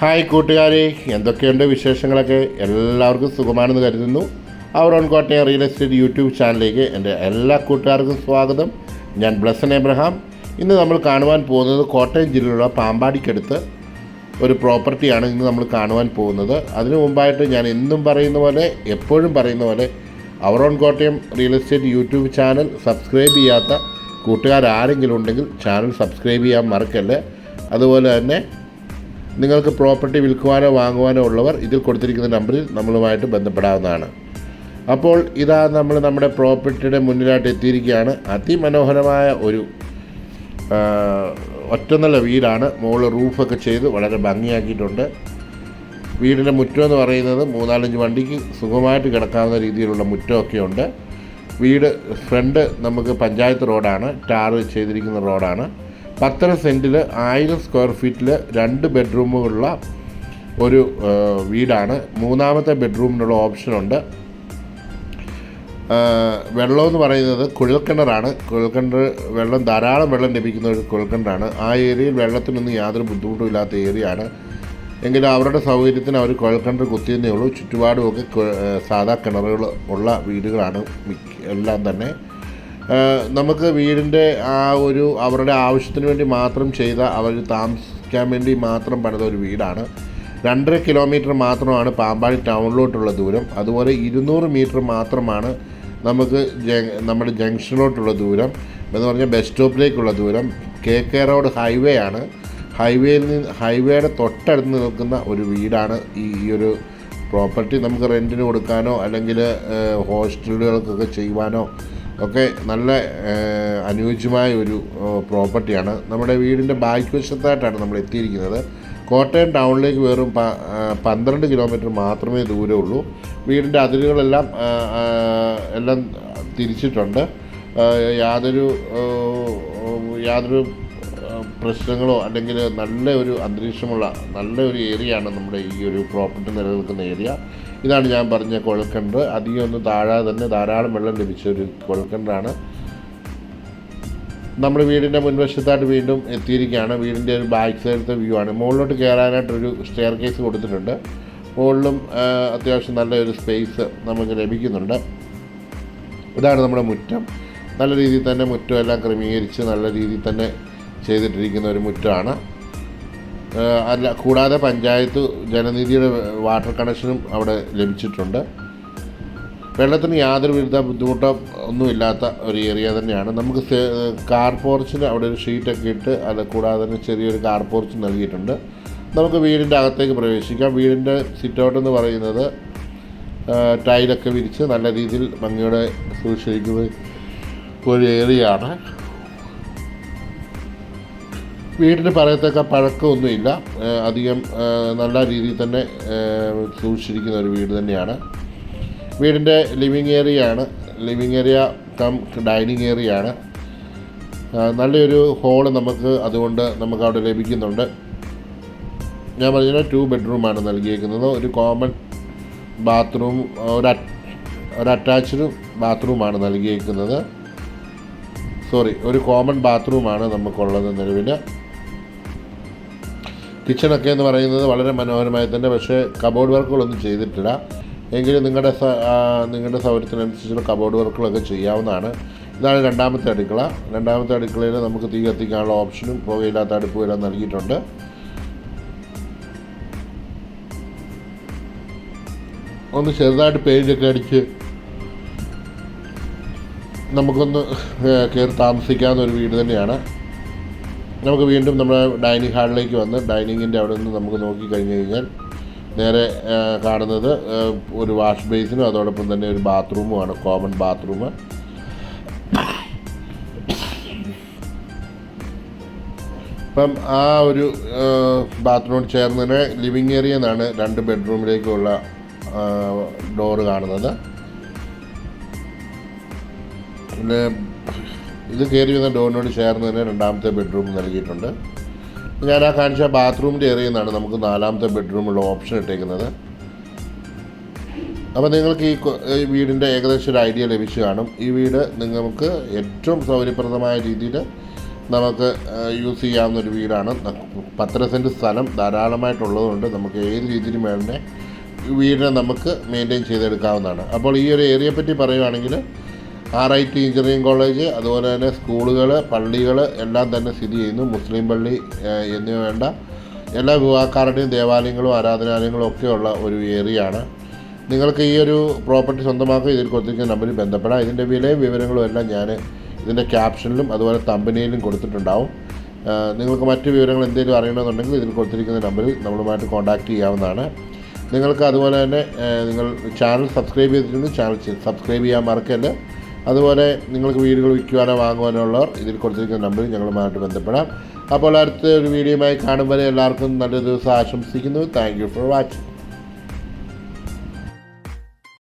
Hi കൂട്ടുകാരെ, എന്തൊക്കെയുണ്ട് വിശേഷങ്ങളൊക്കെ? എല്ലാവർക്കും സുഖമാണെന്ന് കരുതുന്നു. Our own Kottayam real estate YouTube ചാനലിലേക്ക് എൻ്റെ എല്ലാ കൂട്ടുകാർക്കും സ്വാഗതം. ഞാൻ ബ്ലസൻ എബ്രഹാം. ഇന്ന് നമ്മൾ കാണുവാൻ പോകുന്നത് കോട്ടയം ജില്ലയിലുള്ള പാമ്പാടിക്കടുത്ത് ഒരു പ്രോപ്പർട്ടിയാണ് ഇന്ന് നമ്മൾ കാണുവാൻ പോകുന്നത്. അതിനു മുമ്പായിട്ട് ഞാൻ എന്നും പറയുന്ന പോലെ, എപ്പോഴും പറയുന്ന പോലെ, our own Kottayam real estate YouTube channel subscribe ചെയ്യാത്ത കൂട്ടുകാരാരെങ്കിലും ഉണ്ടെങ്കിൽ ചാനൽ സബ്സ്ക്രൈബ് ചെയ്യാൻ മറക്കല്ലേ. അതുപോലെ തന്നെ നിങ്ങൾക്ക് പ്രോപ്പർട്ടി വിൽക്കുവാനോ വാങ്ങുവാനോ ഉള്ളവർ ഇതിൽ കൊടുത്തിരിക്കുന്ന നമ്പറിൽ നമ്മളുമായിട്ട് ബന്ധപ്പെടാവുന്നതാണ്. അപ്പോൾ ഇതാ നമ്മൾ നമ്മുടെ പ്രോപ്പർട്ടിയുടെ മുന്നിലായിട്ട് എത്തിയിരിക്കുകയാണ്. അതിമനോഹരമായ ഒരു ഒറ്റനില വീടാണ്. മുകളിൽ റൂഫൊക്കെ ചെയ്ത് വളരെ ഭംഗിയാക്കിയിട്ടുണ്ട്. വീടിൻ്റെ മുറ്റം എന്ന് പറയുന്നത് 3-4 വണ്ടിക്ക് സുഖമായിട്ട് കിടക്കാവുന്ന രീതിയിലുള്ള മുറ്റമൊക്കെ ഉണ്ട്. വീട് ഫ്രണ്ട് നമുക്ക് പഞ്ചായത്ത് റോഡാണ്, ടാർ ചെയ്തിരിക്കുന്ന റോഡാണ്. 10 സെൻറ്റിൽ 1000 സ്ക്വയർ ഫീറ്റിൽ 2 ബെഡ്റൂമുകളുള്ള ഒരു വീടാണ്. മൂന്നാമത്തെ ബെഡ്റൂമിനുള്ള ഓപ്ഷനുണ്ട്. വെള്ളമെന്ന് പറയുന്നത് കുഴൽക്കിണറാണ്. കുഴൽക്കിണർ വെള്ളം ധാരാളം വെള്ളം ലഭിക്കുന്ന ഒരു കുഴൽക്കിണറാണ്. ആ ഏരിയയിൽ വെള്ളത്തിനൊന്നും യാതൊരു ബുദ്ധിമുട്ടും ഇല്ലാത്ത ഏരിയയാണ്. എങ്കിലും അവരുടെ സൗകര്യത്തിന് അവർ കുഴൽക്കിണർ കുത്തിയതേ ഉള്ളൂ. ചുറ്റുപാടുമൊക്കെ സാധാ കിണറുകൾ ഉള്ള വീടുകളാണ് എല്ലാം തന്നെ. നമുക്ക് വീടിൻ്റെ ആ ഒരു അവരുടെ ആവശ്യത്തിന് വേണ്ടി മാത്രം ചെയ്ത, അവർ താമസിക്കാൻ വേണ്ടി മാത്രം പണിത ഒരു വീടാണ്. 2.5 കിലോമീറ്റർ മാത്രമാണ് പാമ്പാടി ടൗണിലോട്ടുള്ള ദൂരം. അതുപോലെ 200 മീറ്റർ മാത്രമാണ് നമുക്ക് നമ്മുടെ ജംഗ്ഷനിലോട്ടുള്ള ദൂരം എന്ന് പറഞ്ഞാൽ ബസ് സ്റ്റോപ്പിലേക്കുള്ള ദൂരം. KK റോഡ് ഹൈവേ ആണ്. ഹൈവേയുടെ തൊട്ടടുത്ത് നിൽക്കുന്ന ഒരു വീടാണ് ഈ ഒരു പ്രോപ്പർട്ടി. നമുക്ക് റെൻറ്റിന് കൊടുക്കാനോ അല്ലെങ്കിൽ ഹോസ്റ്റലുകൾക്കൊക്കെ ചെയ്യുവാനോ ഒക്കെ നല്ല അനുയോജ്യമായ ഒരു പ്രോപ്പർട്ടിയാണ്. നമ്മുടെ വീടിൻ്റെ ബാക്ക് വശത്തായിട്ടാണ് നമ്മൾ എത്തിയിരിക്കുന്നത്. കോട്ടയം ടൗണിലേക്ക് വെറും 12 കിലോമീറ്റർ മാത്രമേ ദൂരമുള്ളൂ. വീടിൻ്റെ അതിരുകളെല്ലാം എല്ലാം തിരിച്ചിട്ടുണ്ട്. യാതൊരു പ്രശ്നങ്ങളോ അല്ലെങ്കിൽ നല്ല ഒരു അന്തരീക്ഷമുള്ള നല്ല ഒരു ഏരിയയാണ് നമ്മുടെ ഈ ഒരു പ്രോപ്പർട്ടി നിലനിൽക്കുന്ന ഏരിയ. ഇതാണ് ഞാൻ പറഞ്ഞ കുഴൽക്കിണർ. അധികം ഒന്നും താഴാതെ തന്നെ ധാരാളം വെള്ളം ലഭിച്ച ഒരു കുഴൽക്കിണറാണ്. നമ്മുടെ വീടിൻ്റെ മുൻവശത്തായിട്ട് വീണ്ടും എത്തിയിരിക്കുകയാണ്. വീടിൻ്റെ ഒരു ബാക്ക് സൈഡത്തെ വ്യൂ ആണ്. മുകളിലോട്ട് കയറാനായിട്ടൊരു സ്റ്റെയർ കേസ് കൊടുത്തിട്ടുണ്ട്. മുകളിലും അത്യാവശ്യം നല്ലൊരു സ്പേസ് നമുക്ക് ലഭിക്കുന്നുണ്ട്. ഇതാണ് നമ്മുടെ മുറ്റം. നല്ല രീതിയിൽ തന്നെ മുറ്റം എല്ലാം ക്രമീകരിച്ച് നല്ല രീതിയിൽ തന്നെ ചെയ്തിട്ടിരിക്കുന്ന ഒരു മുറ്റമാണ്. കൂടാതെ പഞ്ചായത്ത് ജലനിധിയുടെ വാട്ടർ കണക്ഷനും അവിടെ ലഭിച്ചിട്ടുണ്ട്. വെള്ളത്തിന് യാതൊരു വിധ ബുദ്ധിമുട്ടോ ഒന്നുമില്ലാത്ത ഒരു ഏരിയ തന്നെയാണ്. നമുക്ക് കാർ പോർച്ചിന് അവിടെ ഒരു ഷീറ്റൊക്കെ ഇട്ട്, അത് കൂടാതെ തന്നെ ചെറിയൊരു കാർ പോർച്ച് നൽകിയിട്ടുണ്ട്. നമുക്ക് വീടിൻ്റെ അകത്തേക്ക് പ്രവേശിക്കാം. വീടിൻ്റെ സിറ്റൗട്ട് എന്ന് പറയുന്നത് ടൈലൊക്കെ വിരിച്ച് നല്ല രീതിയിൽ ഭംഗിയോടെ സൂക്ഷിക്കുന്ന ഒരു ഏരിയയാണ്. വീടിന് പറയത്തക്ക പഴക്കമൊന്നുമില്ല. അധികം നല്ല രീതിയിൽ തന്നെ സൂക്ഷിച്ചിരിക്കുന്ന ഒരു വീട് തന്നെയാണ്. വീടിൻ്റെ living area cum dining area ആണ്. നല്ലൊരു ഹോള് അതുകൊണ്ട് നമുക്ക് അവിടെ ലഭിക്കുന്നുണ്ട്. ഞാൻ പറഞ്ഞാൽ 2 ബെഡ്റൂമാണ് നൽകിയിരിക്കുന്നത്. ഒരു കോമൺ ബാത്റൂം, ഒരു അറ്റാച്ച്ഡ് ബാത്റൂമാണ് നൽകിയിരിക്കുന്നത്. ഒരു കോമൺ ബാത്റൂമാണ് നമുക്കുള്ളത് നിലവിൽ. കിച്ചണൊക്കെ എന്ന് പറയുന്നത് വളരെ മനോഹരമായി തന്നെ, പക്ഷേ കബോർഡ് വർക്കുകളൊന്നും ചെയ്തിട്ടില്ല. എങ്കിലും നിങ്ങളുടെ സൗകര്യത്തിനനുസരിച്ചുള്ള കബോർഡ് വർക്കുകളൊക്കെ ചെയ്യാവുന്നതാണ്. ഇതാണ് രണ്ടാമത്തെ അടുക്കള. രണ്ടാമത്തെ അടുക്കളയിൽ നമുക്ക് തീ കത്തിക്കാനുള്ള ഓപ്ഷനും പുകയില്ലാത്ത അടുപ്പും എല്ലാം നൽകിയിട്ടുണ്ട്. ഒന്ന് ചെറുതായിട്ട് പെയിൻ്റൊക്കെ അടിച്ച് നമുക്കൊന്ന് കയറി താമസിക്കാവുന്ന ഒരു വീട് തന്നെയാണ്. നമുക്ക് വീണ്ടും നമ്മുടെ ഡൈനിങ് ഹാളിലേക്ക് വന്ന് ഡൈനിങ്ങിൻ്റെ അവിടെ നിന്ന് നമുക്ക് നോക്കിക്കഴിഞ്ഞ് കഴിഞ്ഞാൽ നേരെ കാണുന്നത് ഒരു വാഷ് ബേസിനും അതോടൊപ്പം തന്നെ ഒരു ബാത്റൂമുമാണ്, കോമൺ ബാത്റൂം. അപ്പം ആ ഒരു ബാത്റൂമിനോട് ചേർന്ന് തന്നെ ലിവിങ് ഏരിയ എന്നാണ് 2 ബെഡ്റൂമിലേക്കുള്ള ഡോറ് കാണുന്നത്. പിന്നെ ഇത് കയറി വന്ന ഡോറിനോട് ചേർന്ന് തന്നെ 2ാമത്തെ ബെഡ്റൂം നൽകിയിട്ടുണ്ട്. ഞാൻ ആ കാണിച്ച ബാത്റൂമിൻ്റെ ഏരിയയിൽ നിന്നാണ് നമുക്ക് 4ാമത്തെ ബെഡ്റൂമുള്ള ഓപ്ഷൻ ഇട്ടേക്കുന്നത്. അപ്പോൾ നിങ്ങൾക്ക് ഈ വീടിൻ്റെ ഏകദേശം ഒരു ഐഡിയ ലഭിച്ചു കാണും. ഈ വീട് നിങ്ങൾക്ക് ഏറ്റവും സൗകര്യപ്രദമായ രീതിയിൽ നമുക്ക് യൂസ് ചെയ്യാവുന്നൊരു വീടാണ്. 10 സെൻറ്റ് സ്ഥലം ധാരാളമായിട്ടുള്ളതുകൊണ്ട് നമുക്ക് ഏത് രീതിയിലും വേണ്ടേ വീടിനെ നമുക്ക് മെയിൻറ്റെയിൻ ചെയ്തെടുക്കാവുന്നതാണ്. അപ്പോൾ ഈ ഒരു ഏരിയയെ പറ്റി പറയുകയാണെങ്കിൽ RIT എഞ്ചിനീയറിംഗ് കോളേജ്, അതുപോലെ തന്നെ സ്കൂളുകൾ, പള്ളികൾ എല്ലാം തന്നെ സ്ഥിതി ചെയ്യുന്നു. മുസ്ലിം പള്ളി എന്നിവ വേണ്ട എല്ലാ വിഭാഗക്കാരുടെയും ദേവാലയങ്ങളും ആരാധനാലയങ്ങളും ഒക്കെയുള്ള ഒരു ഏരിയയാണ്. നിങ്ങൾക്ക് ഈ ഒരു പ്രോപ്പർട്ടി സ്വന്തമാക്കുക ഇതിൽ കൊടുത്തിരിക്കുന്ന നമ്പറിൽ ബന്ധപ്പെടാം. ഇതിൻ്റെ വിലയും വിവരങ്ങളും എല്ലാം ഞാൻ ഇതിൻ്റെ ക്യാപ്ഷനിലും അതുപോലെ തമ്പനയിലും കൊടുത്തിട്ടുണ്ടാവും. നിങ്ങൾക്ക് മറ്റ് വിവരങ്ങൾ എന്തെങ്കിലും അറിയണമെന്നുണ്ടെങ്കിൽ ഇതിൽ കൊടുത്തിരിക്കുന്ന നമ്പറിൽ നമ്മളുമായിട്ട് കോൺടാക്റ്റ് ചെയ്യാവുന്നതാണ്. നിങ്ങൾക്ക് അതുപോലെ തന്നെ നിങ്ങൾ ചാനൽ സബ്സ്ക്രൈബ് ചെയ്തിട്ടുണ്ടെങ്കിൽ ചാനൽ സബ്സ്ക്രൈബ് ചെയ്യാൻ മറക്കല്ല. അതുപോലെ നിങ്ങൾക്ക് വീടുകൾ വിൽക്കുവാനോ വാങ്ങുവാനോ ഉള്ളവർ ഇതിൽ കൊടുത്തിരിക്കുന്ന നമ്പറിൽ ഞങ്ങളുമായിട്ട് ബന്ധപ്പെടാം. അപ്പോൾ അടുത്ത ഒരു വീഡിയോയുമായി കാണും വരെ എല്ലാവർക്കും നല്ലൊരു ദിവസം ആശംസിക്കുന്നു. Thank you for watching.